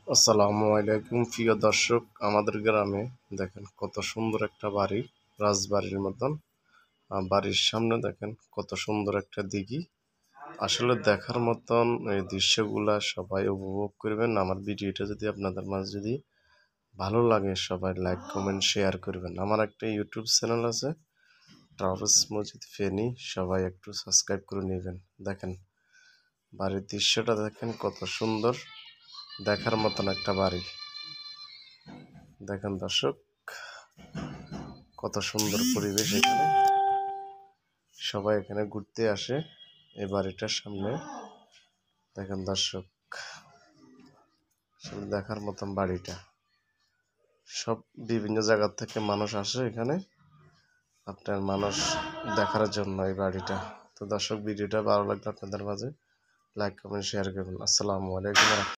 আসসালামু আলাইকুম প্রিয় দর্শক, আমাদের গ্রামে দেখেন কত সুন্দর একটা বাড়ি, রাজবাড়ির মতন। বাড়ির সামনে দেখেন কত সুন্দর একটা দিঘি। আসলে দেখার মতন এই দৃশ্যগুলা সবাই উপভোগ করবেন। আমার ভিডিওটা যদি আপনাদের মাঝে যদি ভালো লাগে, সবাই লাইক কমেন্ট শেয়ার করবেন। আমার একটা ইউটিউব চ্যানেল আছে, ট্রাভেলস মজিদ ফেনী, সবাই একটু সাবস্ক্রাইব করে নেবেন। দেখেন বাড়ির দৃশ্যটা দেখেন কত সুন্দর, দেখার মতন একটা বাড়ি। দেখেন দর্শক কত সুন্দর পরিবেশ। এখানে সবাই এখানে ঘুরতে আসে এই বাড়িটার সামনে। দেখেন দর্শক, দেখার মতন বাড়িটা। সব বিভিন্ন জায়গা থেকে মানুষ আসে এখানে, আপনার মানুষ দেখার জন্য এই বাড়িটা। তো দর্শক, ভিডিওটা ভালো লাগলে আপনাদের মাঝে লাইক কমেন্ট শেয়ার করবেন। আসসালামু আলাইকুম।